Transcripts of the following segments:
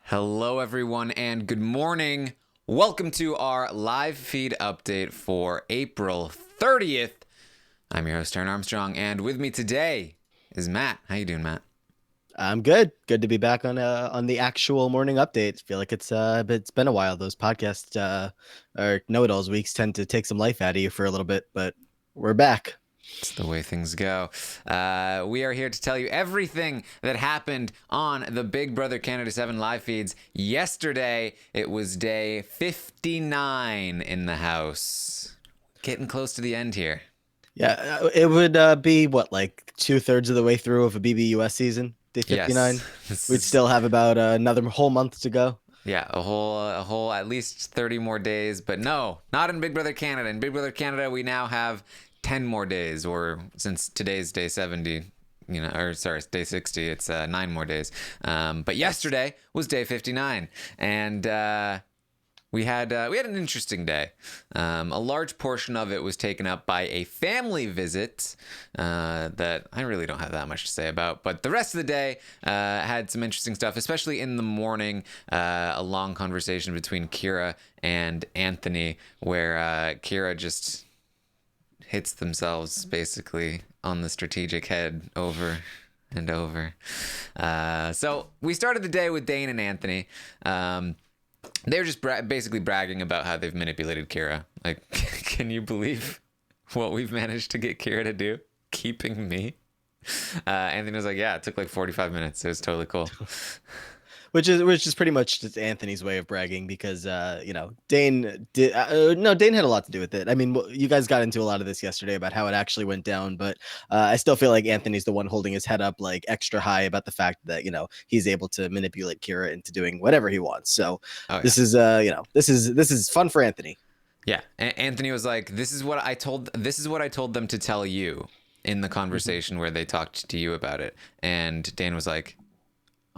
Hello, everyone, and good morning. Welcome to our live feed update for April 30th. I'm your host, Aaron Armstrong, and with me today is Matt. How you doing, Matt? I'm good. Good to be back on the actual morning update. Feel like it's been a while. Those podcasts or know-it-alls weeks tend to take some life out of you for a little bit, but we're back. It's the way things go. We are here to tell you everything that happened on the Big Brother Canada 7 live feeds. Yesterday, it was day 59 in the house. Getting close to the end here. Yeah, it would be what, like 2/3 of the way through of a BBUS season, day Yes, 59. this We'd is still have about another whole month to go. yeah, a whole at least 30 more days, but no, not in Big Brother Canada. In Big Brother Canada, we now have 10 more days, or since today's day 70, or sorry, day 60, it's 9 more days. But yesterday was day 59, and we had an interesting day. A large portion of it was taken up by a family visit that I really don't have that much to say about. But the rest of the day had some interesting stuff, especially in the morning. A long conversation between Kiera and Anthony, where Kiera just hits themselves basically on the strategic head over and over. So we started the day with Dane and Anthony. They were just basically bragging about how they've manipulated Kiera. Like, can you believe what we've managed to get Kiera to do? Keeping me. Anthony was like, yeah, it took like 45 minutes. It was totally cool. Which is pretty much just Anthony's way of bragging because Dane did no Dane had a lot to do with it. I mean, you guys got into a lot of this yesterday about how it actually went down, but I still feel like Anthony's the one holding his head up like extra high about the fact that he's able to manipulate Kiera into doing whatever he wants. So Oh, yeah. this is fun for Anthony. Yeah. Anthony was like, this is what I told them to tell you in the conversation where they talked to you about it. And Dane was like,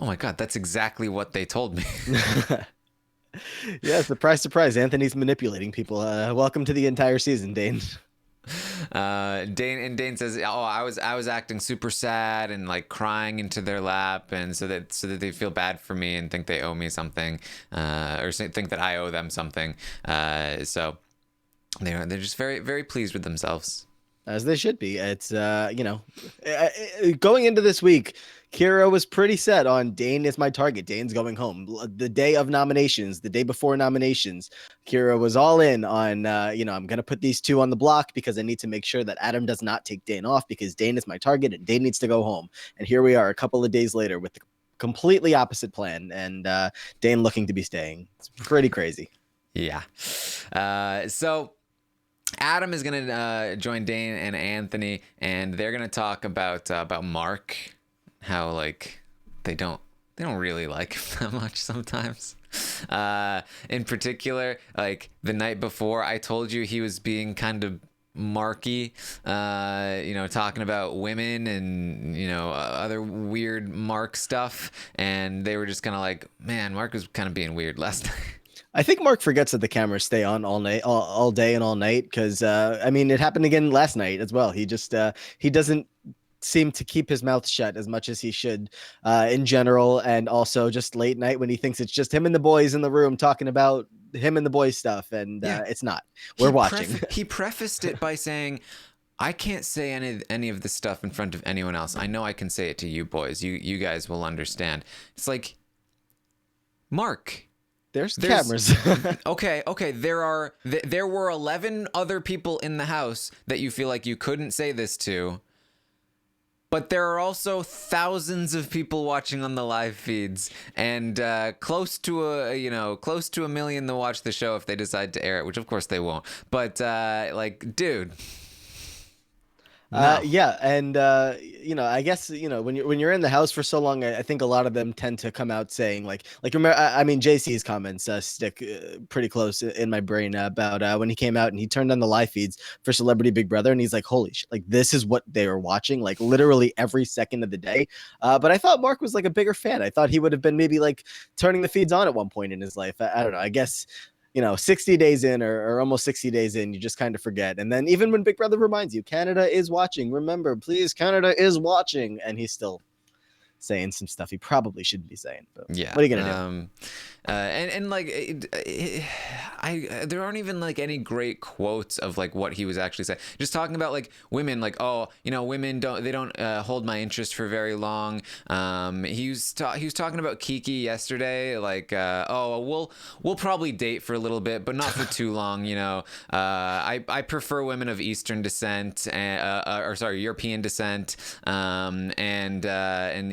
oh my God, that's exactly what they told me. Yeah, surprise, surprise. Anthony's manipulating people. Welcome to the entire season, Dane. Dane says, "Oh, I was acting super sad and like crying into their lap, and so that they feel bad for me and think they owe me something, or think that I owe them something. So they're just very very pleased with themselves." As they should be. It's going into this week, Kiera was pretty set on Dane is my target. Dane's going home. The day of nominations, the day before nominations, Kiera was all in on I'm gonna put these two on the block because I need to make sure that Adam does not take Dane off because Dane is my target and Dane needs to go home. And here we are a couple of days later with the completely opposite plan and Dane looking to be staying. It's pretty crazy. Yeah. So Adam is gonna join Dane and Anthony, and they're gonna talk about Mark, how like they don't really like him that much sometimes. In particular, like the night before, I told you he was being kind of Marky, talking about women and other weird Mark stuff, and they were just kind of like, man, Mark was kind of being weird last night. I think Mark forgets that the cameras stay on all night, all day and all night. Because I mean, it happened again last night as well. He doesn't seem to keep his mouth shut as much as he should in general, and also just late night when he thinks it's just him and the boys in the room talking about him and the boys stuff, and Yeah. it's not. We're watching. He prefaced it by saying, I can't say any of this stuff in front of anyone else. I know I can say it to you boys. You guys will understand. It's like, Mark, There's there's cameras. okay. There were 11 other people in the house that you feel like you couldn't say this to. But there are also thousands of people watching on the live feeds, and close to a million that watch the show if they decide to air it, which of course they won't. But dude, no. Yeah, and I guess when you're in the house for so long, I think a lot of them tend to come out saying like remember, I mean JC's comments stick pretty close in my brain about when he came out and he turned on the live feeds for Celebrity Big Brother, and he's like, holy shit, like this is what they were watching, like literally every second of the day. But I thought Mark was like a bigger fan. I thought he would have been maybe like turning the feeds on at one point in his life. I don't know. I guess 60 days in or almost 60 days in, you just kind of forget. And then even when Big Brother reminds you, Canada is watching, remember, please, Canada is watching. And he's still saying some stuff he probably shouldn't be saying. But Yeah. what are you gonna do? And like there aren't even like any great quotes of like what he was actually saying. Just talking about like women, like, oh, you know, women don't hold my interest for very long. He was talking about Kiki yesterday, like, oh, we'll probably date for a little bit, but not for too long. You know, I prefer women of Eastern descent, or sorry, European descent, and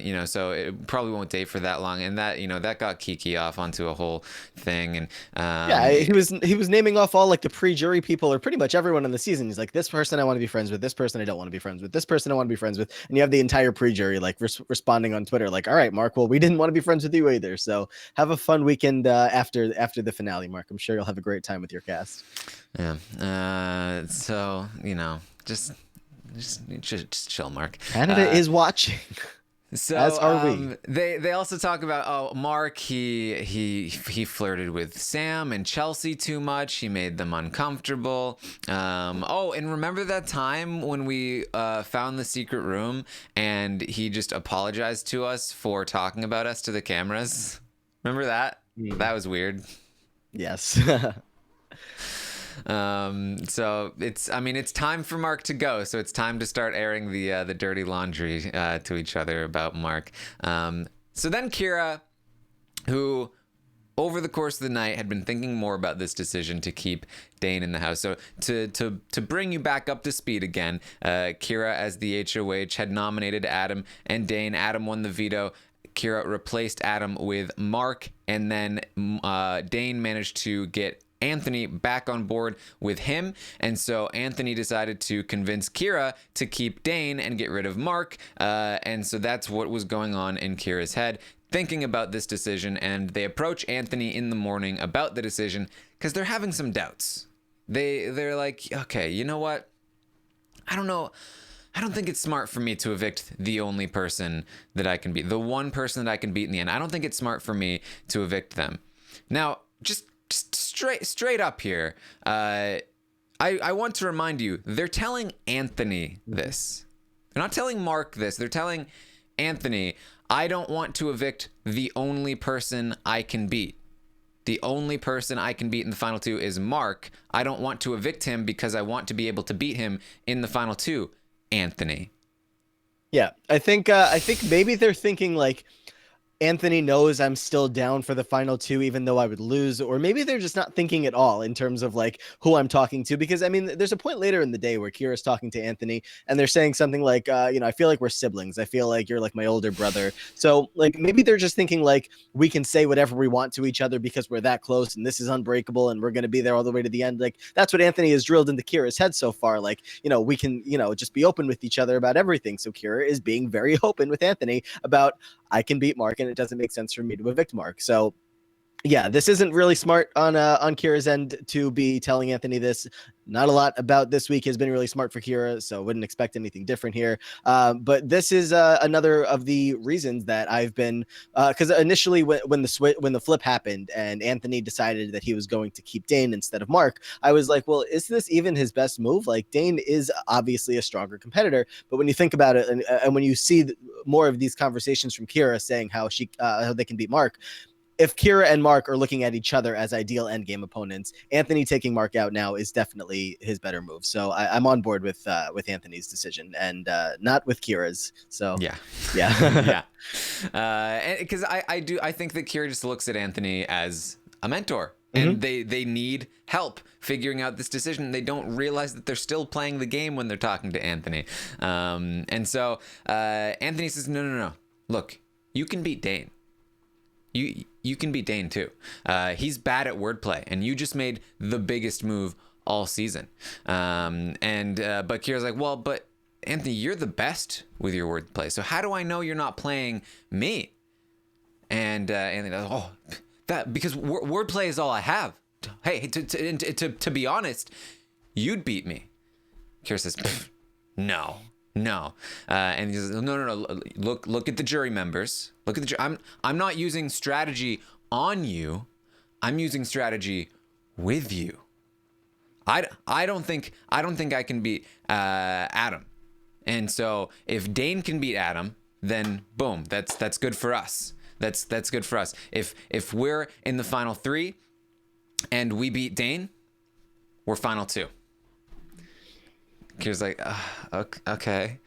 you know, so it probably won't date for that long, and that, you know, that got Kiki off onto a whole thing. And Yeah, he was naming off all like the pre-jury people or pretty much everyone in the season. He's like, this person I want to be friends with, this person I don't want to be friends with, this person I want to be friends with, and you have the entire pre-jury like responding on Twitter like, all right, Mark, well, we didn't want to be friends with you either, so have a fun weekend after the finale, Mark. I'm sure you'll have a great time with your cast. Yeah. So, you know, just chill, Mark. Canada is watching. So As are we. They also talk about Mark, he flirted with Sam and Chelsea too much. He made them uncomfortable. Oh, and remember that time when we found the secret room and he just apologized to us for talking about us to the cameras? Remember that? That was weird. Yes. So it's time for Mark to go. So it's time to start airing the dirty laundry to each other about Mark. So then Kiera, who over the course of the night had been thinking more about this decision to keep Dane in the house. So to bring you back up to speed again, Kiera as the HOH had nominated Adam and Dane. Adam won the veto. Kiera replaced Adam with Mark, and then Dane managed to get Anthony back on board with him, and so Anthony decided to convince Kiera to keep Dane and get rid of Mark, and so that's what was going on in Kiera's head, thinking about this decision. And they approach Anthony in the morning about the decision because they're having some doubts. They're like, okay, you know what? I don't know. I don't think it's smart for me to evict the only person that I can beat, the one person that I can beat in the end. I don't think it's smart for me to evict them. Now, just straight up here, I want to remind you, they're telling Anthony this. They're not telling Mark this. They're telling Anthony, I don't want to evict the only person I can beat. The only person I can beat in the final two is Mark. I don't want to evict him because I want to be able to beat him in the final two, Anthony. Yeah, I think maybe they're thinking like, Anthony knows I'm still down for the final two, even though I would lose. Or maybe they're just not thinking at all in terms of like who I'm talking to. Because I mean, there's a point later in the day where Kiera's talking to Anthony and they're saying something like, you know, I feel like we're siblings. I feel like you're like my older brother. So like maybe they're just thinking like we can say whatever we want to each other because we're that close and this is unbreakable and we're going to be there all the way to the end. Like that's what Anthony has drilled into Kiera's head so far. Like, you know, we can, you know, just be open with each other about everything. So Kiera is being very open with Anthony about I can beat Mark and it doesn't make sense for me to evict Mark. So yeah, this isn't really smart on Kiera's end to be telling Anthony this. Not a lot about this week has been really smart for Kiera, so wouldn't expect anything different here. But this is another of the reasons that I've been because initially when the flip happened and Anthony decided that he was going to keep Dane instead of Mark, I was like, well, is this even his best move? Like Dane is obviously a stronger competitor, but when you think about it and when you see more of these conversations from Kiera saying how they can beat Mark. If Kiera and Mark are looking at each other as ideal endgame opponents, Anthony taking Mark out now is definitely his better move. So I'm on board with Anthony's decision and not with Kiera's. So yeah. Because I think that Kiera just looks at Anthony as a mentor, and they need help figuring out this decision. They don't realize that they're still playing the game when they're talking to Anthony. And so Anthony says, no. Look, you can beat Dane. You can beat Dane too. He's bad at wordplay, and you just made the biggest move all season. But Kiera's like, well, but Anthony, you're the best with your wordplay. So how do I know you're not playing me? And Anthony goes, because wordplay is all I have. Hey, to be honest, you'd beat me. Kiera says, no. And he says, no. Look at the jury members. Look at the jury. I'm not using strategy on you. I'm using strategy with you. I don't think I can beat Adam. And so if Dane can beat Adam, then boom, that's good for us. That's good for us. If we're in the final 3 and we beat Dane, we're final 2. Kira's like, okay,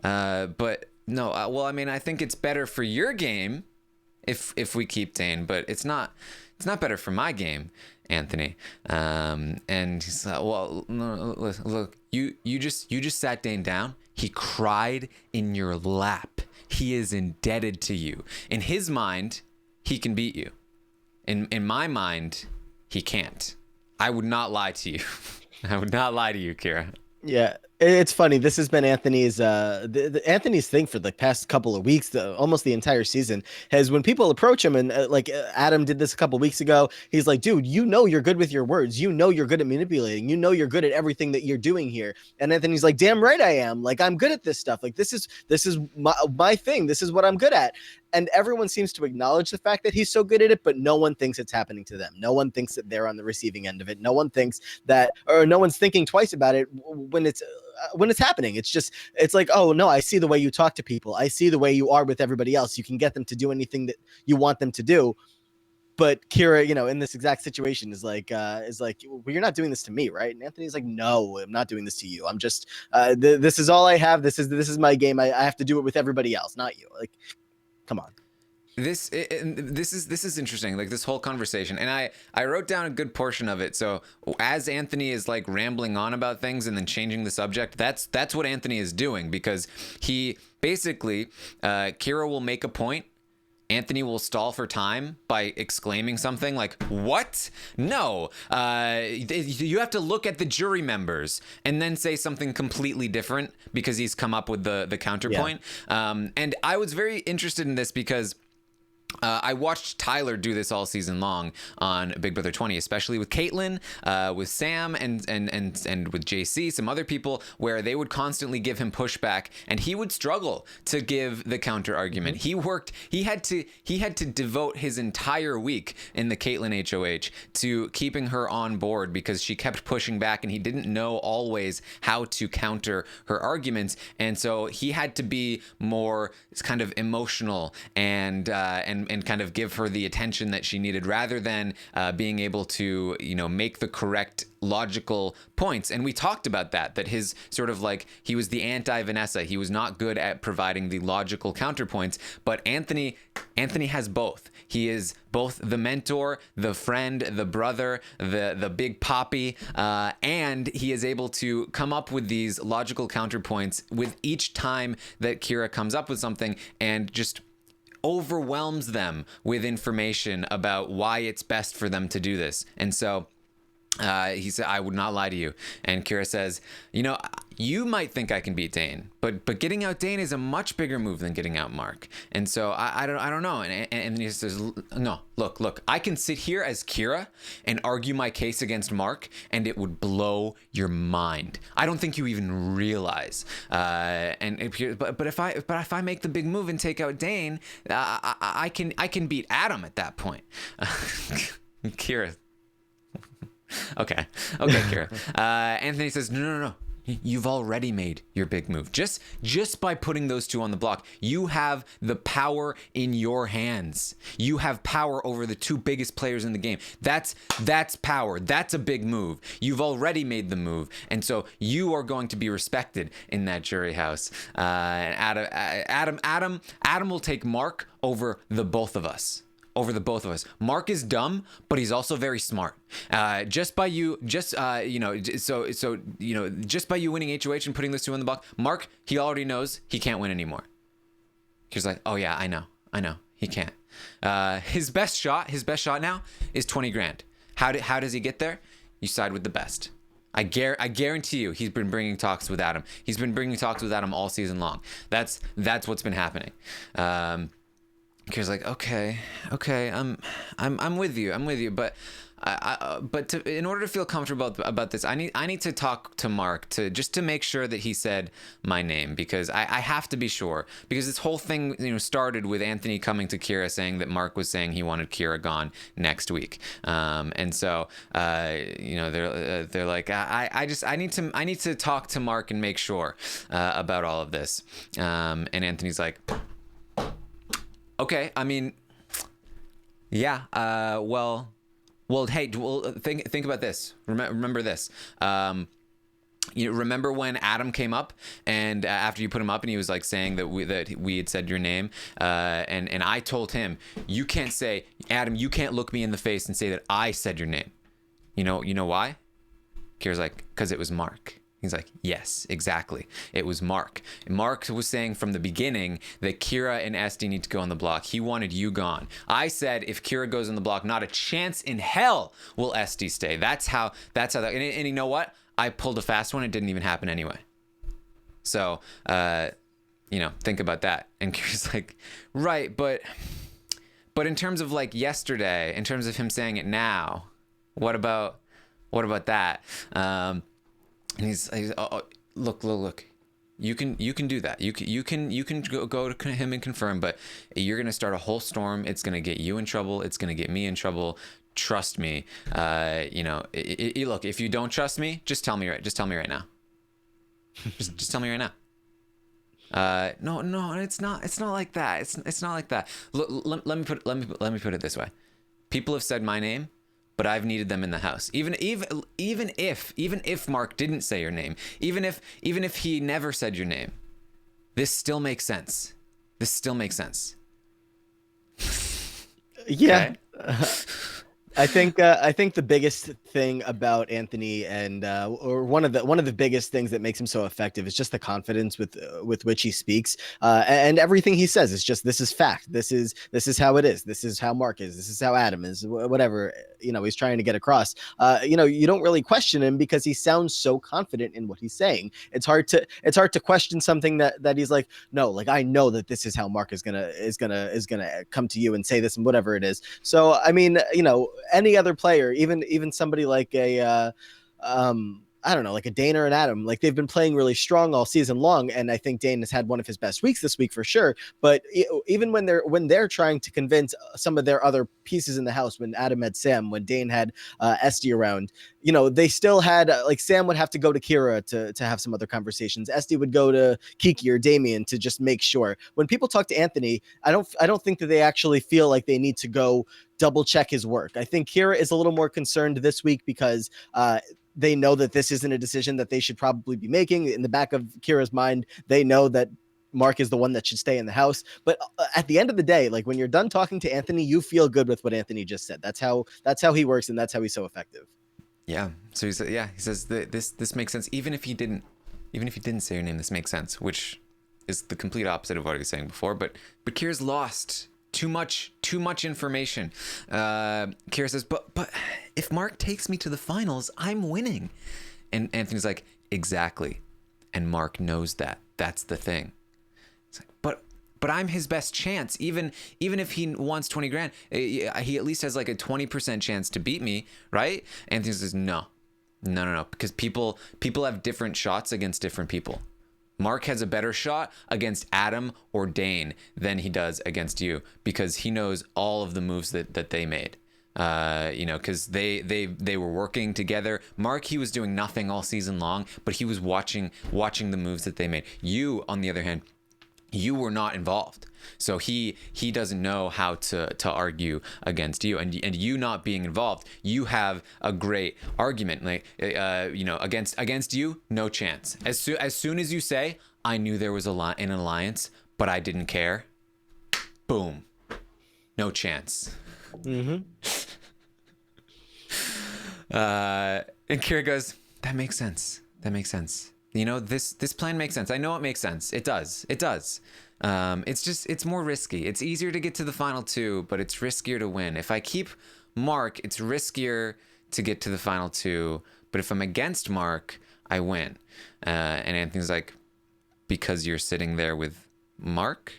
but no. Well, I mean, I think it's better for your game if we keep Dane, but it's not better for my game, Anthony. And he's like, well, no, look, you just sat Dane down. He cried in your lap. He is indebted to you. In his mind, he can beat you. In my mind, he can't. I would not lie to you. I would not lie to you, Kiera. Yeah, it's funny. This has been Anthony's Anthony's thing for the past couple of weeks, almost the entire season, has when people approach him and Adam did this a couple weeks ago. He's like, dude, you know you're good with your words. You know you're good at manipulating. You know you're good at everything that you're doing here. And Anthony's like, damn right I am. Like, I'm good at this stuff. Like, this is my thing. This is what I'm good at. And everyone seems to acknowledge the fact that he's so good at it, but no one thinks it's happening to them. No one thinks that they're on the receiving end of it. No one thinks that, or no one's thinking twice about it when it's happening. It's like, oh no, I see the way you talk to people. I see the way you are with everybody else. You can get them to do anything that you want them to do. But Kiera, in this exact situation is like, well, you're not doing this to me, right? And Anthony's like, no, I'm not doing this to you. I'm just, this is all I have. This is my game. I have to do it with everybody else, not you. Like, come on. This is interesting, like this whole conversation, and I wrote down a good portion of it. So as Anthony is like rambling on about things and then changing the subject, that's what Anthony is doing, because he basically, Kiera will make a point, Anthony will stall for time by exclaiming something like, what? No, you have to look at the jury members, and then say something completely different because he's come up with the counterpoint. Yeah. And I was very interested in this because I watched Tyler do this all season long on Big Brother 20, especially with Caitlyn, with Sam, and with JC, some other people, where they would constantly give him pushback, and he would struggle to give the counter argument. He had to devote his entire week in the Caitlyn HOH to keeping her on board because she kept pushing back, and he didn't know always how to counter her arguments, and so he had to be more kind of emotional and kind of give her the attention that she needed, rather than being able to, make the correct logical points. And we talked about that his sort of like, he was the anti-Vanessa. He was not good at providing the logical counterpoints, but Anthony has both. He is both the mentor, the friend, the brother, the big poppy, and he is able to come up with these logical counterpoints with each time that Kiera comes up with something, and just overwhelms them with information about why it's best for them to do this. And so he said, I would not lie to you. And Kiera says, you might think I can beat Dane, but getting out Dane is a much bigger move than getting out Mark. And so I don't know. And then he says, no, look, I can sit here as Kiera and argue my case against Mark, and it would blow your mind. I don't think you even realize. But if I make the big move and take out Dane, I can beat Adam at that point. Kiera. Okay, Kiera. Anthony says, no. You've already made your big move. Just by putting those two on the block, you have the power in your hands. You have power over the two biggest players in the game. That's power. That's a big move. You've already made the move, and so you are going to be respected in that jury house. Adam will take Mark over the both of us. Mark is dumb, but he's also very smart. Just by you winning HOH and putting those two on the block, Mark, he already knows he can't win anymore. He's like, oh yeah, I know, he can't. His best shot now is 20 grand. How does he get there? You side with the best. I guarantee you, he's been bringing talks with Adam. He's been bringing talks with Adam all season long. That's what's been happening. Kira's like, okay, I'm with you, but in order to feel comfortable about this, I need to talk to Mark to make sure that he said my name, because I have to be sure, because this whole thing started with Anthony coming to Kiera saying that Mark was saying he wanted Kiera gone next week, and so they're like, I need to talk to Mark and make sure about all of this, and Anthony's like, Okay, I mean, yeah. Hey, think about this. Remember this. You remember when Adam came up, and after you put him up, and he was like saying that we had said your name, and I told him, you can't say, Adam, you can't look me in the face and say that I said your name. You know why? Kiera's like, because it was Mark. He's like, yes, exactly. It was Mark. Mark was saying from the beginning that Kiera and Esty need to go on the block. He wanted you gone. I said, if Kiera goes on the block, not a chance in hell will Esty stay. That's how that. And you know what? I pulled a fast one. It didn't even happen anyway. So, think about that. And Kiera's like, right, but in terms of like yesterday, in terms of him saying it now, what about that? And he's look. You can do that. You can go to him and confirm, but you're gonna start a whole storm. It's gonna get you in trouble. It's gonna get me in trouble. Trust me. Look, if you don't trust me, just tell me right now. just tell me right now. No, it's not like that. It's not like that. Look, let me put it this way. People have said my name, but I've needed them in the house. Even if Mark didn't say your name, even if he never said your name, this still makes sense. Yeah. Okay? I think the biggest thing about Anthony, and or one of the biggest things that makes him so effective, is just the confidence with which he speaks, and everything he says is just, this is fact. This is how it is. This is how Mark is. This is how Adam is. Whatever he's trying to get across. You don't really question him because he sounds so confident in what he's saying. It's hard to question something that he's like, no, like, I know that this is how Mark is gonna come to you and say this and whatever it is. So I mean, any other player, even somebody like I don't know, like a Dane or an Adam, like, they've been playing really strong all season long, and I think Dane has had one of his best weeks this week for sure. But even when they're trying to convince some of their other pieces in the house, when Adam had Sam, when Dane had Esty around, they still had like, Sam would have to go to Kiera to have some other conversations. Esty would go to Kiki or Damien to just make sure. When people talk to Anthony, I don't think that they actually feel like they need to go double check his work. I think Kiera is a little more concerned this week because they know that this isn't a decision that they should probably be making. In the back of Kiera's mind, they know that Mark is the one that should stay in the house. But at the end of the day, like, when you're done talking to Anthony, you feel good with what Anthony just said. That's how he works, and that's how he's so effective. Yeah. So he says this makes sense. Even if he didn't say your name, this makes sense, which is the complete opposite of what he was saying before. But Kiera's lost. Too much information. Kiera says, but if Mark takes me to the finals, I'm winning. And Anthony's like, exactly. And Mark knows that. That's the thing. It's like, but I'm his best chance. Even if he wants 20 grand, he at least has like a 20% chance to beat me, right? Anthony says, no, because people have different shots against different people. Mark has a better shot against Adam or Dane than he does against you, because he knows all of the moves that they made. Because they were working together. Mark, he was doing nothing all season long, but he was watching the moves that they made. You, on the other hand, you were not involved, so he doesn't know how to argue against you, and you not being involved, you have a great argument, like against you, no chance. As soon as you say, I knew there was an alliance, but I didn't care, boom, no chance. Mm-hmm. And Kiera goes, that makes sense. This plan makes sense. I know it makes sense. It does. It's more risky. It's easier to get to the final two, but it's riskier to win. If I keep Mark, it's riskier to get to the final two, but if I'm against Mark, I win. And Anthony's like, because you're sitting there with Mark?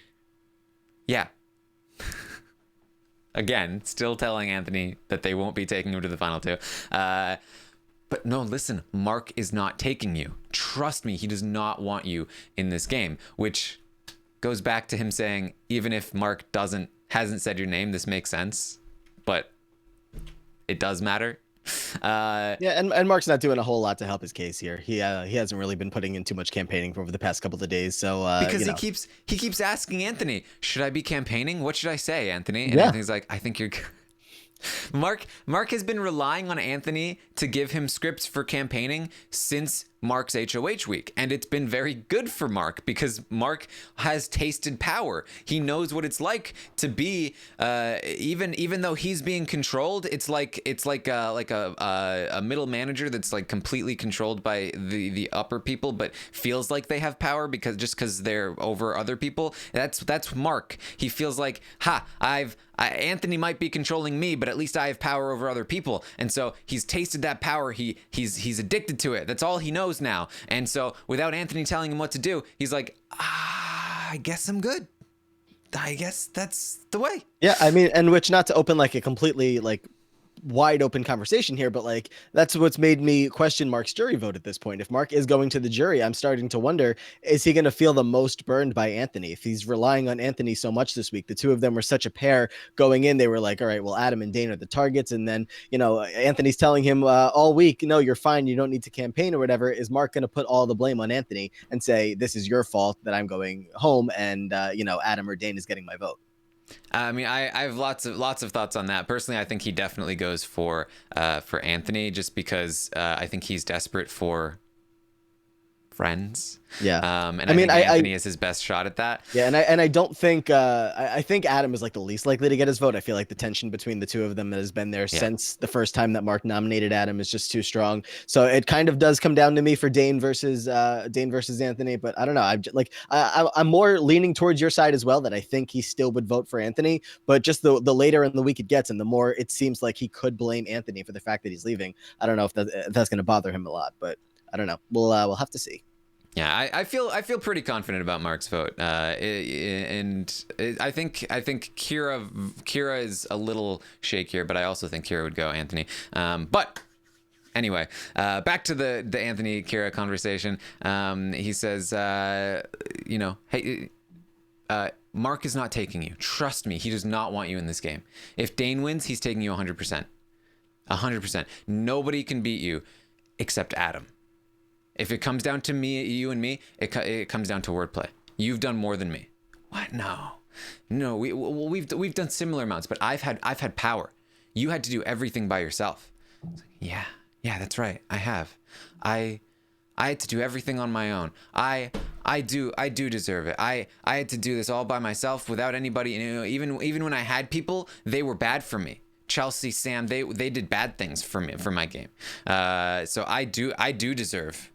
Yeah. Again, still telling Anthony that they won't be taking him to the final two. But no, listen, Mark is not taking you. Trust me, he does not want you in this game, which goes back to him saying, even if Mark hasn't said your name, this makes sense, but it does matter. Yeah, and Mark's not doing a whole lot to help his case here. He hasn't really been putting in too much campaigning over the past couple of days. So Because you know, he keeps asking Anthony, should I be campaigning? What should I say, Anthony? And yeah. Anthony's like, I think you're Mark has been relying on Anthony to give him scripts for campaigning since Mark's HOH week, and it's been very good for Mark because Mark has tasted power. He knows what it's like to be even though he's being controlled. It's like a middle manager that's like completely controlled by the upper people, but feels like they have power because they're over other people. That's Mark. He feels like, Anthony might be controlling me, but at least I have power over other people. And so he's tasted that power. He's addicted to it. That's all he knows now. And so without Anthony telling him what to do, he's like, I guess I'm good. I guess that's the way. Yeah, I mean, and which, not to open like a completely like wide open conversation here, but like that's what's made me question Mark's jury vote at this point. If Mark is going to the jury, I'm starting to wonder, is he going to feel the most burned by Anthony? If he's relying on Anthony so much this week, the two of them were such a pair going in. They were like, all right, well, Adam and Dane are the targets. And then, Anthony's telling him all week, no, you're fine. You don't need to campaign or whatever. Is Mark going to put all the blame on Anthony and say, this is your fault that I'm going home and, Adam or Dane is getting my vote? I mean, I have lots of thoughts on that. Personally, I think he definitely goes for Anthony just because I think he's desperate for friends. Yeah. And I think Anthony is his best shot at that. Yeah, and I don't think I think Adam is like the least likely to get his vote. I feel like the tension between the two of them has been there since the first time that Mark nominated Adam is just too strong. So it kind of does come down to me for Dane versus Anthony. But I don't know. I'm more leaning towards your side as well. That I think he still would vote for Anthony. But just the later in the week it gets, and the more it seems like he could blame Anthony for the fact that he's leaving. I don't know if that's going to bother him a lot, but I don't know. We'll have to see. Yeah, I feel pretty confident about Mark's vote, and I think Kiera is a little shakier, but I also think Kiera would go Anthony. But anyway, back to the Anthony Kiera conversation. He says, hey, Mark is not taking you. Trust me, he does not want you in this game. If Dane wins, he's taking you 100%. 100%. Nobody can beat you except Adam. If it comes down to you and me, it comes down to wordplay. You've done more than me. What? No. We've done similar amounts, but I've had power. You had to do everything by yourself. Yeah, that's right. I have. I had to do everything on my own. I do deserve it. I had to do this all by myself without anybody. Even when I had people, they were bad for me. Chelsea, Sam, they did bad things for me, for my game. So I do deserve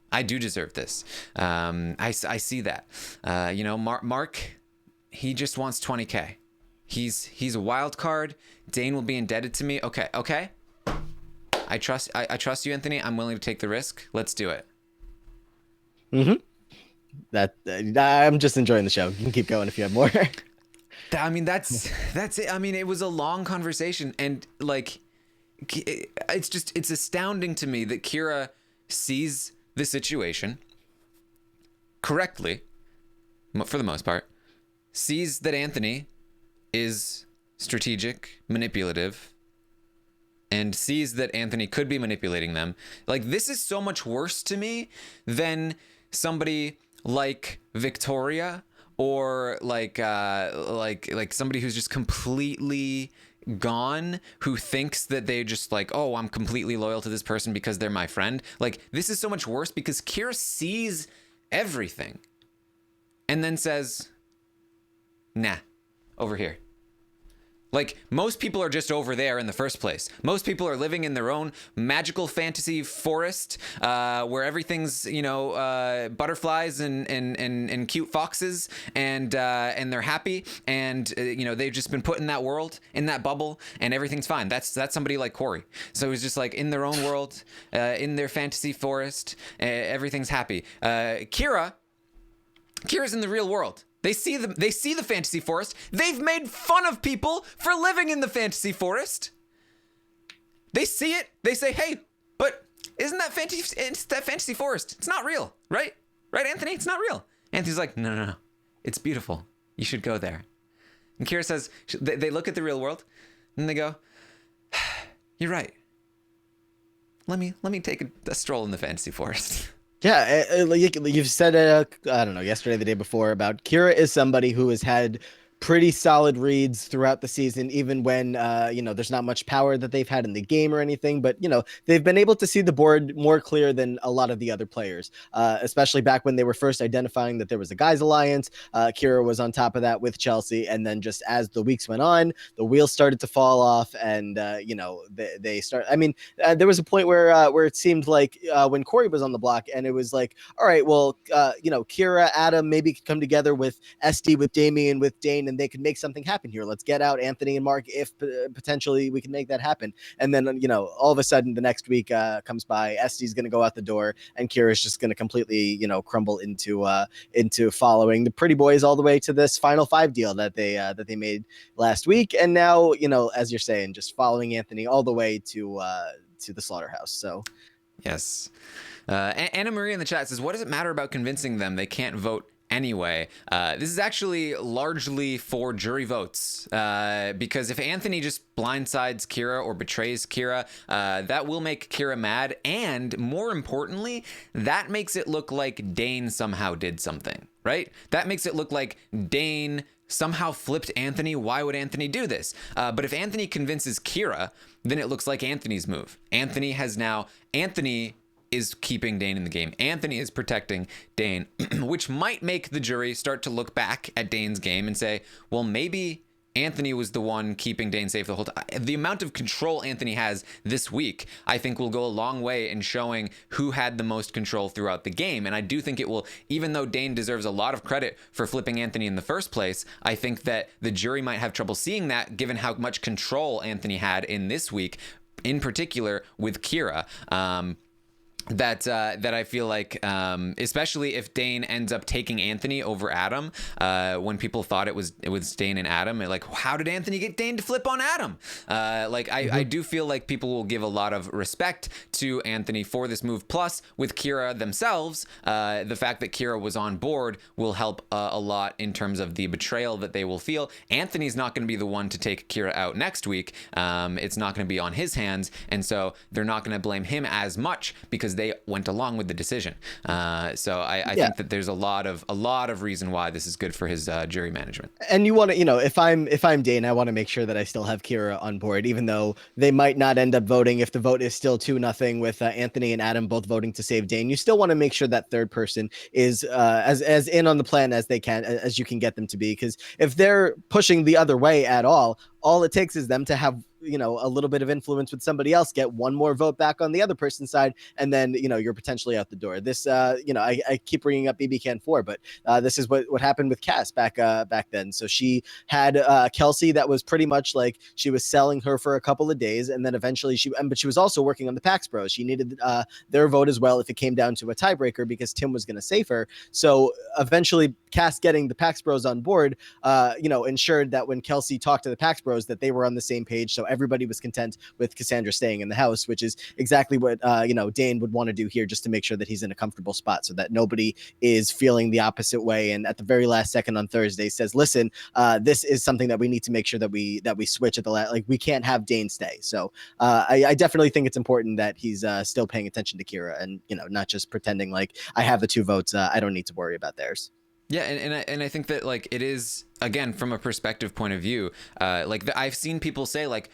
this. I see that. Mark, he just wants 20K. He's a wild card. Dane will be indebted to me. Okay. I trust you, Anthony. I'm willing to take the risk. Let's do it. Mm-hmm. That I'm just enjoying the show. You can keep going if you have more. I mean, that's it. I mean, it was a long conversation, and like, it's astounding to me that Kiera sees the situation correctly, for the most part, sees that Anthony is strategic, manipulative, and sees that Anthony could be manipulating them. Like, this is so much worse to me than somebody like Victoria, or like somebody who's just completely gone, who thinks that they just like, oh, I'm completely loyal to this person because they're my friend. Like, this is so much worse because Kiera sees everything and then says, nah, over here. Like, most people are just over there in the first place. Most people are living in their own magical fantasy forest, where everything's, butterflies and cute foxes, and they're happy, and they've just been put in that world, in that bubble, and everything's fine. That's somebody like Corey. So he's just like in their own world, in their fantasy forest, everything's happy. Kiera's in the real world. They see the fantasy forest. They've made fun of people for living in the fantasy forest. They see it. They say, "Hey, but isn't that fantasy forest? It's not real, right? Right, Anthony? It's not real." Anthony's like, "No. It's beautiful. You should go there." And Kiera says, they look at the real world, and they go, "You're right. let me take a stroll in the fantasy forest. Yeah, like you've said it, I don't know, yesterday, the day before, about Kiera is somebody who has had pretty solid reads throughout the season, even when, there's not much power that they've had in the game or anything. But, they've been able to see the board more clear than a lot of the other players, especially back when they were first identifying that there was a guys alliance. Kiera was on top of that with Chelsea. And then just as the weeks went on, the wheels started to fall off. And, they start. I mean, there was a point where it seemed like when Corey was on the block, and it was like, all right, well, Kiera, Adam maybe could come together with SD, with Damian, with Dane, and they could make something happen here. Let's get out Anthony and Mark if potentially we can make that happen. And then, all of a sudden the next week comes by, SD's going to go out the door, and Kiera's just going to completely, crumble into following the Pretty Boys all the way to this Final Five deal that they made last week. And now, as you're saying, just following Anthony all the way to the slaughterhouse. So Yes. Anna Marie in the chat says, what does it matter about convincing them they can't vote anyway? This is actually largely for jury votes, because if Anthony just blindsides Kiera or betrays Kiera, that will make Kiera mad. And more importantly, that makes it look like Dane somehow did something, right? That makes it look like Dane somehow flipped Anthony. Why would Anthony do this? But if Anthony convinces Kiera, then it looks like Anthony's move. Anthony is keeping Dane in the game. Anthony is protecting Dane, which might make the jury start to look back at Dane's game and say, well, maybe Anthony was the one keeping Dane safe the whole time. The amount of control Anthony has this week, I think, will go a long way in showing who had the most control throughout the game. And I do think it will, even though Dane deserves a lot of credit for flipping Anthony in the first place, I think that the jury might have trouble seeing that given how much control Anthony had in this week, in particular with Kiera. That I feel like, especially if Dane ends up taking Anthony over Adam, when people thought it was Dane and Adam, like, how did Anthony get Dane to flip on Adam? I do feel like people will give a lot of respect to Anthony for this move. Plus, with Kiera themselves, the fact that Kiera was on board will help a lot in terms of the betrayal that they will feel. Anthony's not going to be the one to take Kiera out next week. It's not going to be on his hands, and so they're not going to blame him as much because they went along with the decision. So I think that there's a lot of reason why this is good for his jury management. And you want to, if I'm Dane, I want to make sure that I still have Kiera on board, even though they might not end up voting. If the vote is still 2-0 with Anthony and Adam both voting to save Dane, you still want to make sure that third person is as in on the plan as they can, as you can get them to be. Because if they're pushing the other way at all it takes is them to have a little bit of influence with somebody else, get one more vote back on the other person's side, and then you're potentially out the door. This I keep bringing up BB Can 4, but this is what happened with Cass back then. So she had Kelsey that was pretty much like she was selling her for a couple of days, and then eventually but she was also working on the Pax Bros. She needed their vote as well if it came down to a tiebreaker because Tim was going to save her. So eventually Cass getting the Pax Bros on board ensured that when Kelsey talked to the Pax Bros that they were on the same page. So everybody was content with Cassandra staying in the house, which is exactly what Dane would want to do here, just to make sure that he's in a comfortable spot so that nobody is feeling the opposite way. And at the very last second on Thursday says, listen, this is something that we need to make sure that we switch at the last, like we can't have Dane stay. So I definitely think it's important that he's still paying attention to Kiera and not just pretending like I have the 2 votes. I don't need to worry about theirs. Yeah, and I think that like it is, again, from a perspective point of view, I've seen people say like,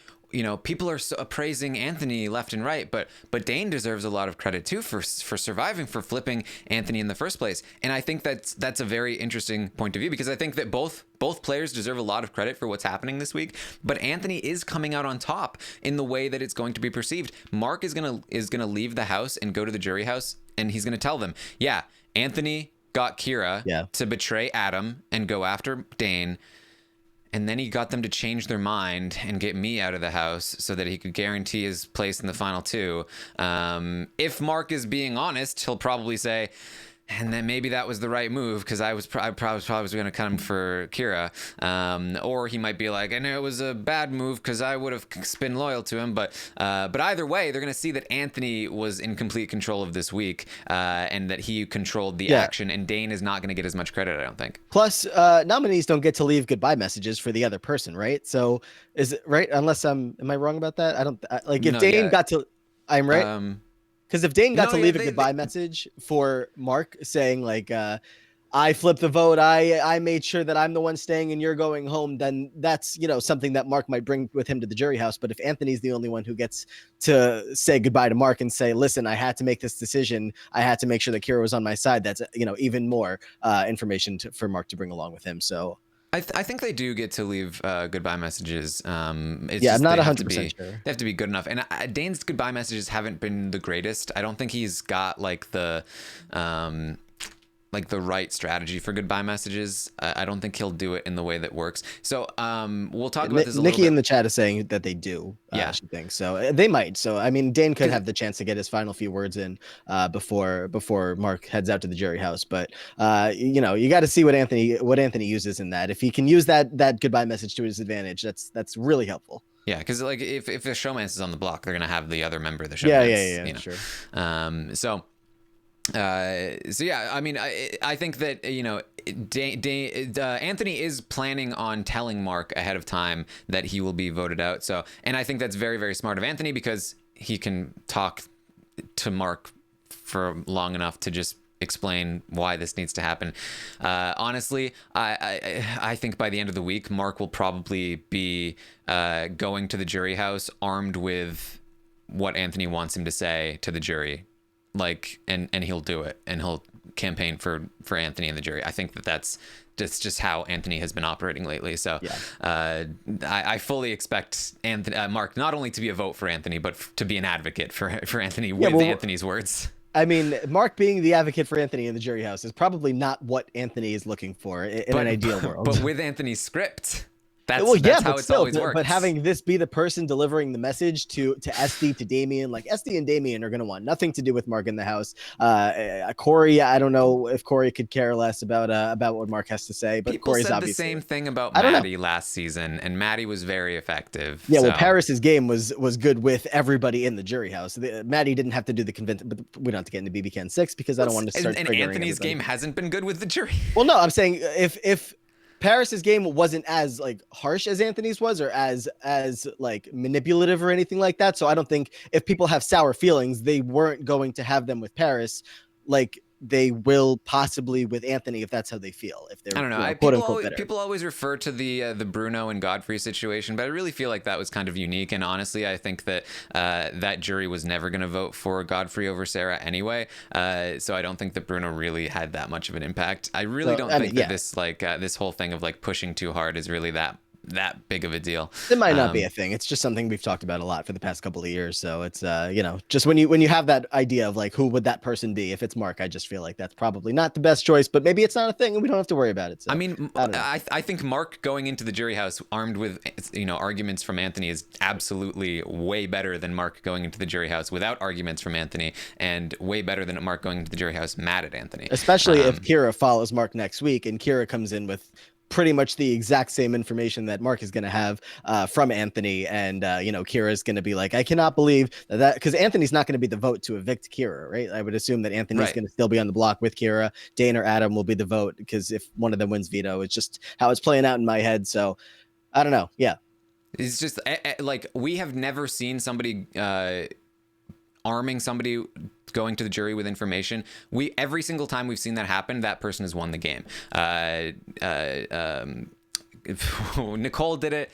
people are praising Anthony left and right, but Dane deserves a lot of credit too for surviving, for flipping Anthony in the first place. And I think that's a very interesting point of view, because I think that both players deserve a lot of credit for what's happening this week, but Anthony is coming out on top in the way that it's going to be perceived. Mark is gonna leave the house and go to the jury house, and he's gonna tell them, yeah, Anthony got Kiera to betray Adam and go after Dane, and then he got them to change their mind and get me out of the house so that he could guarantee his place in the final 2. If Mark is being honest, he'll probably say, and then maybe that was the right move because I probably was going to come for Kiera. Or he might be like, I know it was a bad move because I would have been loyal to him. But either way, they're going to see that Anthony was in complete control of this week, and that he controlled the action. And Dane is not going to get as much credit, I don't think. Plus, nominees don't get to leave goodbye messages for the other person, right? So is it right? Unless am I wrong about that? I don't like if Dane got to. I'm right. Because if Dane got No, to yeah, leave a goodbye message for Mark saying like, I flipped the vote, I made sure that I'm the one staying and you're going home, then that's, you know, something that Mark might bring with him to the jury house. But if Anthony's the only one who gets to say goodbye to Mark and say, listen, I had to make this decision, I had to make sure that Kiera was on my side, that's, you know, even more information for Mark to bring along with him. So I think they do get to leave goodbye messages. It's yeah, I'm just not they have to 100% be sure. they have to be good enough. And Dane's goodbye messages haven't been the greatest. I don't think he's got like the right strategy for goodbye messages. I don't think he'll do it in the way that works. So we'll talk about this a little Nikki bit. in the chat is saying that they do. Yeah, She thinks so. They might. So I mean, Dane could 'cause- have the chance to get his final few words in before Mark heads out to the jury house. But you know, you got to see what Anthony uses in that. If he can use that goodbye message to his advantage, that's really helpful. yeah, because like if the showmance is on the block, they're gonna have the other member of the Yeah, showmance. You know, sure. So yeah, I mean, I think that, you know, Anthony is planning on telling Mark ahead of time that he will be voted out. So, and I think that's very, very smart of Anthony, because he can talk to Mark for long enough to just explain why this needs to happen. Honestly, I think by the end of the week, Mark will probably be going to the jury house armed with what Anthony wants him to say to the jury. Like, and he'll do it, and he'll campaign for Anthony and the jury. I think that's just how Anthony has been operating lately. So yeah. I fully expect Mark not only to be a vote for Anthony, but to be an advocate for Anthony with Anthony's words. I mean, Mark being the advocate for Anthony in the jury house is probably not what Anthony is looking for in an ideal world. But with Anthony's script, that's how it's always worked. But having this be the person delivering the message to SD, to Damien, like SD and Damien are going to want nothing to do with Mark in the house. Corey, I don't know if Corey could care less about what Mark has to say, but people Corey's said obviously the same thing about Maddie last season, and Maddie was very effective. Yeah, well, Paris's game was good with everybody in the jury house. Maddie didn't have to do the convince, but we don't have to get into BB Can 6 because I don't want to start. And Anthony's game hasn't been good with the jury. Well, no, I'm saying if Paris's game wasn't as like harsh as Anthony's was, or as like manipulative or anything like that. So I don't think if people have sour feelings, they weren't going to have them with Paris, like they will possibly with Anthony if that's how they feel. If they're, I don't know. People always refer to the Bruno and Godfrey situation, but I really feel like that was kind of unique. And honestly, I think that that jury was never going to vote for Godfrey over Sarah anyway. So I don't think that Bruno really had that much of an impact. I really don't think that this whole thing of like pushing too hard is really that big of a deal. It might not be a thing. It's just something we've talked about a lot for the past couple of years. So it's you know, just when you have that idea of like who would that person be, if it's Mark, I just feel like that's probably not the best choice, but maybe it's not a thing and we don't have to worry about it. So I mean, I think Mark going into the jury house armed with, you know, arguments from Anthony is absolutely way better than Mark going into the jury house without arguments from Anthony, and way better than Mark going into the jury house mad at Anthony. Especially if Kiera follows Mark next week and Kiera comes in with pretty much the exact same information that Mark is going to have from Anthony. And, you know, Kiera is going to be like, I cannot believe that, because Anthony's not going to be the vote to evict Kiera, right? I would assume that Anthony's going to still be on the block with Kiera. Dane or Adam will be the vote, because if one of them wins veto, it's just how it's playing out in my head. So I don't know. Yeah. It's just like, we have never seen somebody arming somebody going to the jury with information. Every single time we've seen that happen, that person has won the game. Nicole did it.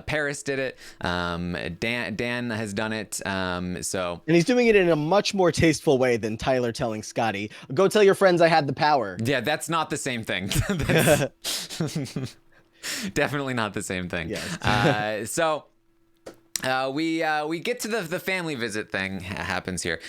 Paris did it. Dan has done it. And he's doing it in a much more tasteful way than Tyler telling Scotty, "Go tell your friends I had the power." Yeah, that's not the same thing. Definitely not the same thing. Yes. We get to the family visit thing happens here.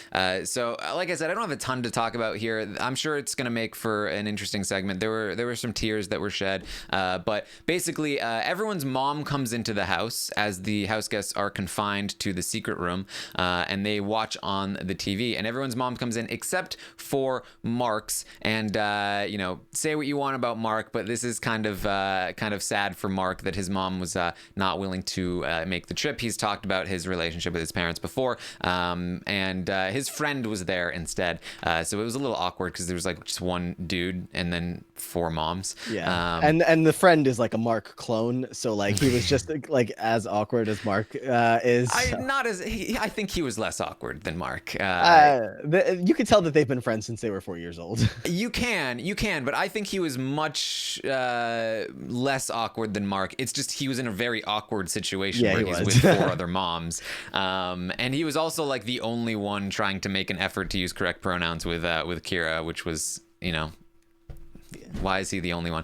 So like I said, I don't have a ton to talk about here. I'm sure it's going to make for an interesting segment. There were some tears that were shed, but basically everyone's mom comes into the house as the house guests are confined to the secret room, and they watch on the TV, and everyone's mom comes in except for Mark's. And you know, say what you want about Mark, but this is kind of sad for Mark that his mom was not willing to make the trip. He's talked about his relationship with his parents before, and his friend was there instead. So it was a little awkward because there was like just one dude and then 4 moms. Yeah, and the friend is like a Mark clone, so like he was just like as awkward as Mark is. I think he was less awkward than Mark. You could tell that they've been friends since they were 4 years old. You can, but I think he was much less awkward than Mark. It's just he was in a very awkward situation where he's with 4 other moms, and he was also like the only one trying to make an effort to use correct pronouns with Kiera, which was, why is he the only one?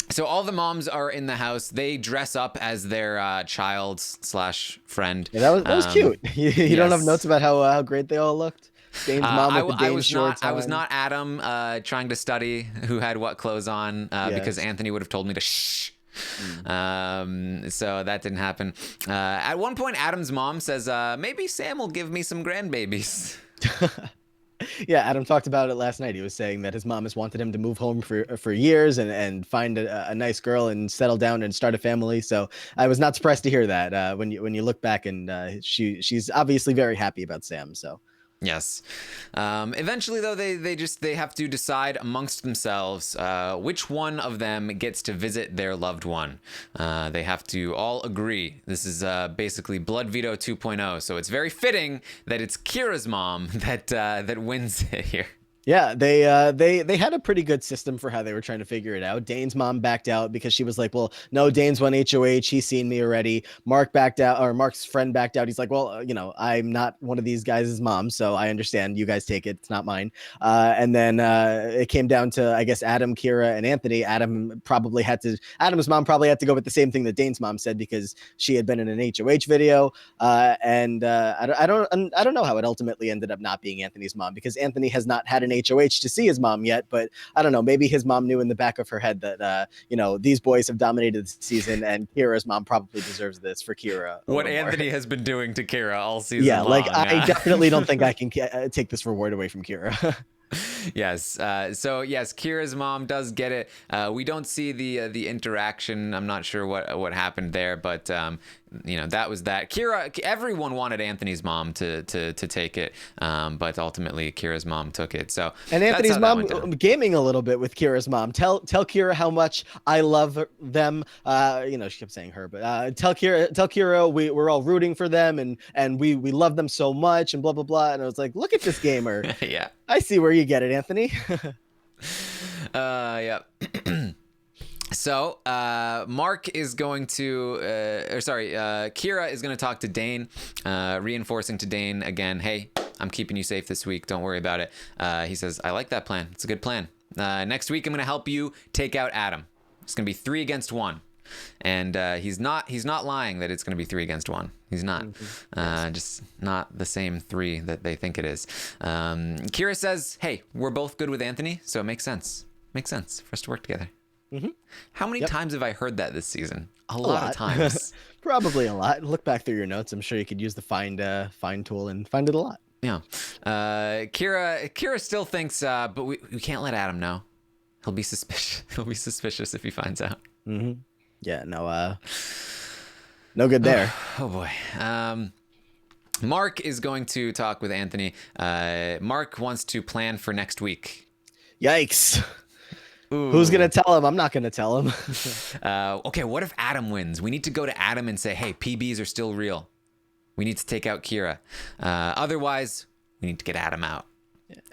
So all the moms are in the house. They dress up as their child/friend. Yeah, that was cute. You don't have notes about how great they all looked? Dane's mom with the Dane shorts on. I was not Adam trying to study who had what clothes on because Anthony would have told me to shh. So that didn't happen. At one point, Adam's mom says, maybe Sam will give me some grandbabies. Yeah, Adam talked about it last night. He was saying that his mom has wanted him to move home for years and find a nice girl and settle down and start a family. So I was not surprised to hear that when you look back, and she's obviously very happy about Sam. So. Yes. Eventually, though, they have to decide amongst themselves which one of them gets to visit their loved one. They have to all agree. This is basically Blood Veto 2.0. So it's very fitting that it's Kiera's mom that wins it here. Yeah, they had a pretty good system for how they were trying to figure it out. Dane's mom backed out because she was like, well, no, Dane's won HOH. He's seen me already. Mark backed out, or Mark's friend backed out. He's like, well, I'm not one of these guys' mom, so I understand. You guys take it. It's not mine. And then it came down to, I guess, Adam, Kiera, and Anthony. Adam's mom probably had to go with the same thing that Dane's mom said because she had been in an HOH video. And I don't know how it ultimately ended up not being Anthony's mom, because Anthony has not had an HOH to see his mom yet, but I don't know, maybe his mom knew in the back of her head that these boys have dominated the season and Kiera's mom probably deserves this for Kiera. What Anthony has been doing to Kiera all season long. I definitely don't think I can take this reward away from Kiera. Yes. So yes, Kiera's mom does get it. We don't see the interaction. I'm not sure what happened there, but that was that. Kiera, everyone wanted Anthony's mom to take it, but ultimately Kiera's mom took it. So and Anthony's mom gaming a little bit with Kiera's mom. Tell Kiera how much I love them. She kept saying her, but tell Kiera we're all rooting for them and we love them so much and blah blah blah. And I was like, look at this gamer. Yeah. I see where you get it, Anthony. Yeah. So, Mark is going to, Kiera is going to talk to Dane, reinforcing to Dane again, hey, I'm keeping you safe this week. Don't worry about it. He says, I like that plan. It's a good plan. Next week, I'm going to help you take out Adam. It's going to be 3 against 1. And he's not lying that it's going to be 3 against 1. He's not. Just not the same 3 that they think it is. Kiera says, hey, we're both good with Anthony, so it makes sense. Makes sense for us to work together. Mm-hmm. How many times have I heard that this season? A lot of times. Probably a lot. Look back through your notes. I'm sure you could use the find tool and find it a lot. Yeah. Kiera still thinks, but we can't let Adam know. He'll be suspicious. He'll be suspicious if he finds out. Mm-hmm. Yeah. No good there. Oh boy. Mark is going to talk with Anthony. Mark wants to plan for next week. Yikes. Ooh. Who's going to tell him? I'm not going to tell him. Okay, what if Adam wins? We need to go to Adam and say, hey, PBs are still real. We need to take out Kiera. Otherwise, we need to get Adam out.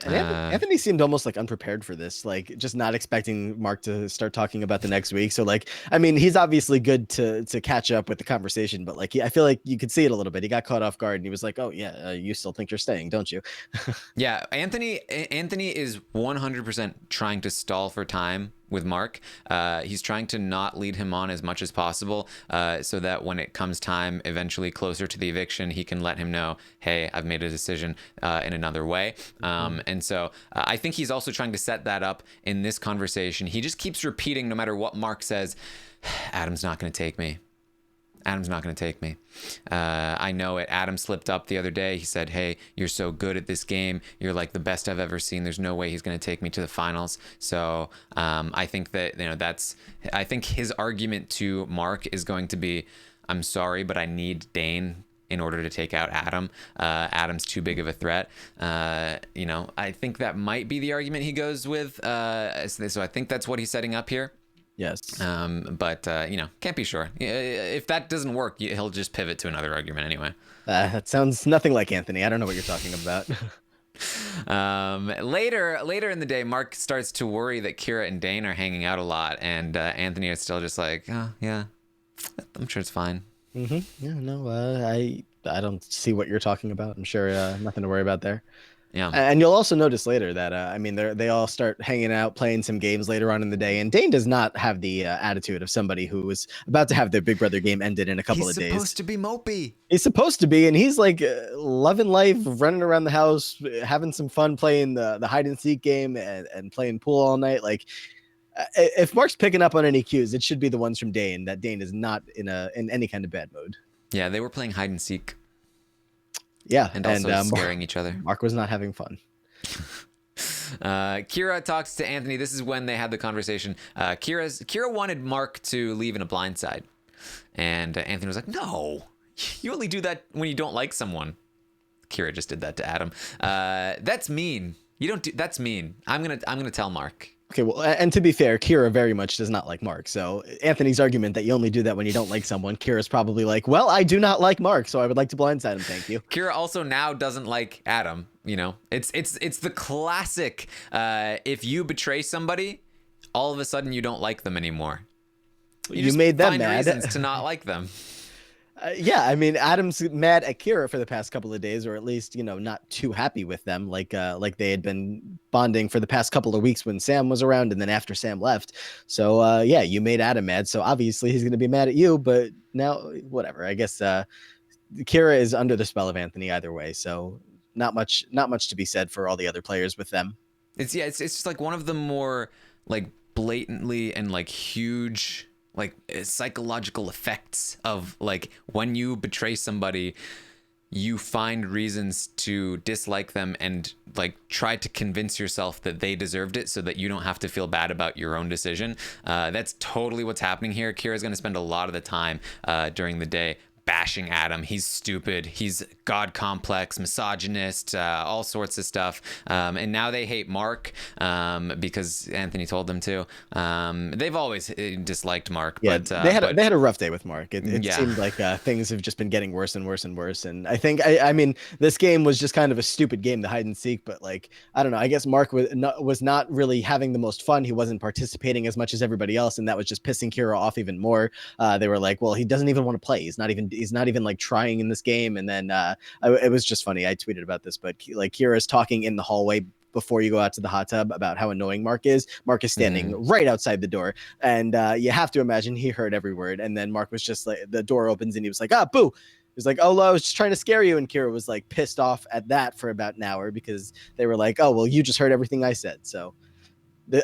And Anthony seemed almost like unprepared for this, like just not expecting Mark to start talking about the next week. So he's obviously good to catch up with the conversation, but I feel like you could see it a little bit. He got caught off guard and he was like, oh yeah, you still think you're staying, don't you? Yeah. Anthony is 100% trying to stall for time with Mark. He's trying to not lead him on as much as possible, so that when it comes time eventually closer to the eviction, he can let him know, hey, I've made a decision in another way. And so I think he's also trying to set that up in this conversation. He just keeps repeating, no matter what Mark says, Adam's not going to take me. Adam's not going to take me. I know it. Adam slipped up the other day. He said, hey, you're so good at this game. You're like the best I've ever seen. There's no way he's going to take me to the finals. So I think that, I think his argument to Mark is going to be, I'm sorry, but I need Dane in order to take out Adam. Adam's too big of a threat. I think that might be the argument he goes with. So I think that's what he's setting up here. Yes. But can't be sure. If that doesn't work, he'll just pivot to another argument anyway. That sounds nothing like Anthony. I don't know what you're talking about. Later in the day, Mark starts to worry that Kiera and Dane are hanging out a lot, and Anthony is still just like, oh yeah, I'm sure it's fine. Yeah, no, I don't see what you're talking about. I'm sure nothing to worry about there. Yeah. And you'll also notice later that they all start hanging out, playing some games later on in the day. And Dane does not have the attitude of somebody who was about to have their Big Brother game ended in a couple of days. He's supposed to be mopey. He's supposed to be, and he's like loving life, running around the house, having some fun, playing the hide and seek game and playing pool all night. Like, if Mark's picking up on any cues, it should be the ones from Dane. That Dane is not in any kind of bad mood. Yeah, they were playing hide and seek. Yeah, and also scaring each other. Mark was not having fun. Kiera talks to Anthony. This is when they had the conversation. Kiera wanted Mark to leave in a blindside, and Anthony was like, "No, you only do that when you don't like someone." Kiera just did that to Adam. That's mean. You don't do. That's mean. I'm gonna tell Mark. Okay, well, and to be fair, Kiera very much does not like Mark. So Anthony's argument that you only do that when you don't like someone, Kira's probably like, well, I do not like Mark, so I would like to blindside him. Thank you. Kiera also now doesn't like Adam. It's the classic. If you betray somebody, all of a sudden you don't like them anymore. You made them find mad. Reasons to not like them. Yeah, I mean, Adam's mad at Kiera for the past couple of days, or at least, not too happy with them, like they had been bonding for the past couple of weeks when Sam was around, and then after Sam left. So yeah, you made Adam mad, so obviously he's going to be mad at you. But now, whatever. I guess Kiera is under the spell of Anthony either way, so not much to be said for all the other players with them. It's just like one of the more like blatantly and like huge like psychological effects of like when you betray somebody, you find reasons to dislike them and like try to convince yourself that they deserved it so that you don't have to feel bad about your own decision. That's totally what's happening here. Kira's going to spend a lot of the time during the day bashing Adam. He's stupid. He's God complex, misogynist, all sorts of stuff. And now they hate Mark because Anthony told them to. They've always disliked Mark. Yeah, but they had a rough day with Mark. It seemed like things have just been getting worse and worse and worse. And I think I mean this game was just kind of a stupid game, the hide and seek. But like I don't know. I guess Mark was not really having the most fun. He wasn't participating as much as everybody else, and that was just pissing Kiera off even more. They were like, well, he doesn't even want to play. He's not even like trying in this game. And then it was just funny. I tweeted about this, but like Kiera's talking in the hallway before you go out to the hot tub about how annoying Mark is. Mark is standing right outside the door, and you have to imagine he heard every word. And then Mark was just like, the door opens and he was like, ah, boo. He was like, oh, I was just trying to scare you. And Kiera was like pissed off at that for about an hour because they were like, oh, well, you just heard everything I said. So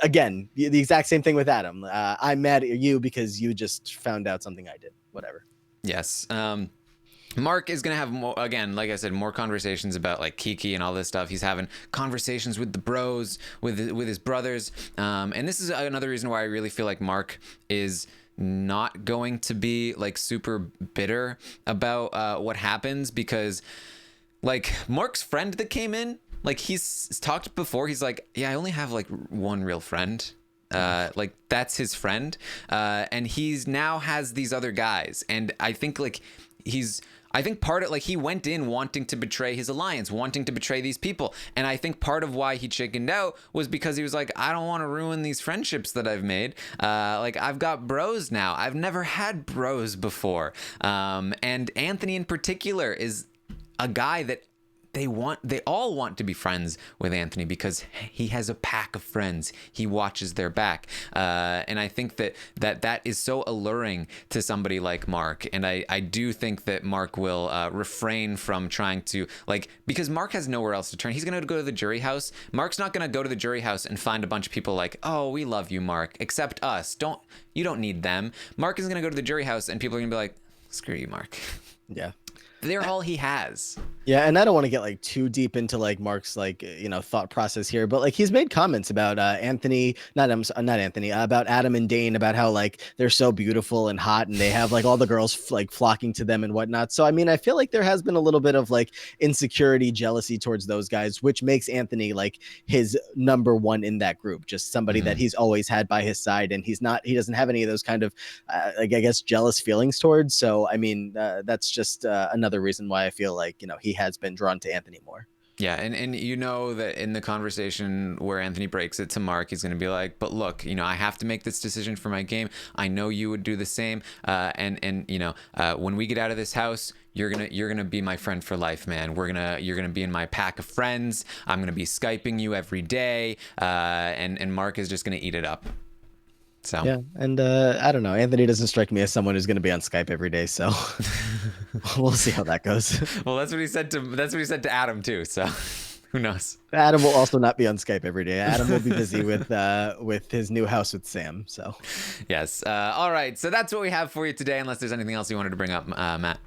again, the exact same thing with Adam. I'm mad at you because you just found out something I did. Whatever. Yes. Mark is going to have more, again, like I said, more conversations about like Kiki and all this stuff. He's having conversations with the bros, with his brothers. And this is another reason why I really feel like Mark is not going to be like super bitter about what happens, because like Mark's friend that came in, like he's talked before. He's like, yeah, I only have like one real friend. Like that's his friend. And he's now has these other guys. And I think like I think part of like he went in wanting to betray his alliance, wanting to betray these people. And I think part of why he chickened out was because he was like, I don't want to ruin these friendships that I've made. Like I've got bros now. I've never had bros before. And Anthony in particular is a guy that they all want to be friends with Anthony because he has a pack of friends. He watches their back. And I think that is so alluring to somebody like Mark. And I do think that Mark will refrain from trying to, like, because Mark has nowhere else to turn. He's going to go to the jury house. Mark's not going to go to the jury house and find a bunch of people like, oh, we love you, Mark, except us. You don't need them. Mark is going to go to the jury house and people are going to be like, screw you, Mark. Yeah. they're all he has. Yeah, and I don't want to get like too deep into like Mark's like thought process here, but like he's made comments about Anthony, not Anthony, about Adam and Dane, about how like they're so beautiful and hot, and they have like all the girls like flocking to them and whatnot. So I mean, I feel like there has been a little bit of like insecurity, jealousy towards those guys, which makes Anthony like his number one in that group, just somebody that he's always had by his side, and he doesn't have any of those kind of like I guess jealous feelings towards. So I mean, that's just another reason why I feel like he has been drawn to Anthony more. Yeah, and you know that in the conversation where Anthony breaks it to Mark, he's going to be like, "But look, I have to make this decision for my game. I know you would do the same. And when we get out of this house, you're gonna be my friend for life, man. You're gonna be in my pack of friends. I'm gonna be Skyping you every day. And Mark is just gonna eat it up." So yeah, and I don't know. Anthony doesn't strike me as someone who's going to be on Skype every day, so we'll see how that goes. Well, that's what he said to Adam too. So who knows? Adam will also not be on Skype every day. Adam will be busy with his new house with Sam. So yes. All right. So that's what we have for you today. Unless there's anything else you wanted to bring up, Matt.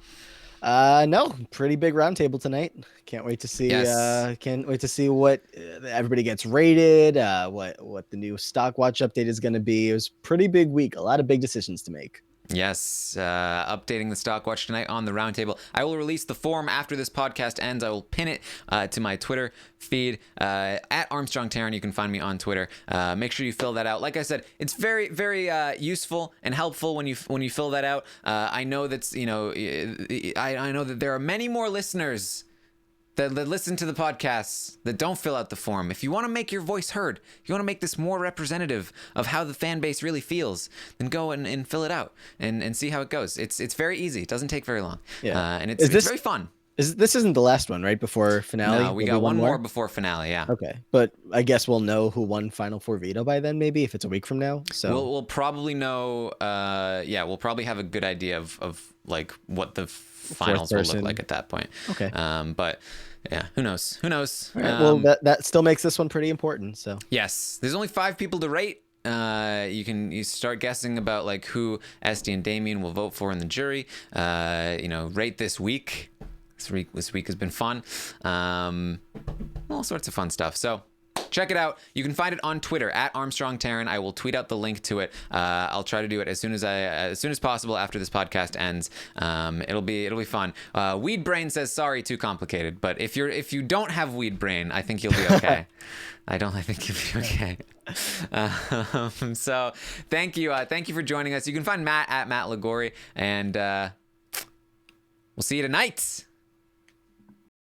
No, pretty big roundtable tonight. Can't wait to see. Yes. Can't wait to see what everybody gets rated. What the new stock watch update is going to be. It was a pretty big week. A lot of big decisions to make. Yes, updating the stock watch tonight on the roundtable. I will release the form after this podcast ends. I will pin it to my Twitter feed at Armstrong Taryn. You can find me on Twitter. Make sure you fill that out. Like I said, it's very, very useful and helpful when you fill that out. I know that's I know that there are many more listeners that listen to the podcasts that don't fill out the form. If you want to make your voice heard, if you want to make this more representative of how the fan base really feels, then go and fill it out and see how it goes. It's very easy. It doesn't take very long. Yeah. And it's very fun. This isn't the last one, right? Before finale? No, we got one more before finale, yeah. Okay. But I guess we'll know who won Final Four veto by then, maybe, if it's a week from now. So we'll probably know we'll probably have a good idea of like what the finals will look like at that point. Okay. But yeah, who knows? All right, well, that still makes this one pretty important. So yes, there's only 5 people to rate. You start guessing about like who Esty and Damien will vote for in the jury. Rate this week. This week has been fun. All sorts of fun stuff. So check it out. You can find it on Twitter at Armstrong Taryn. I will tweet out the link to it. I'll try to do it as soon as possible after this podcast ends. It'll be fun. Weed Brain says sorry, too complicated. But if you don't have Weed Brain, I think you'll be okay. I think you'll be okay. So thank you for joining us. You can find Matt at Matt Ligori, and we'll see you tonight.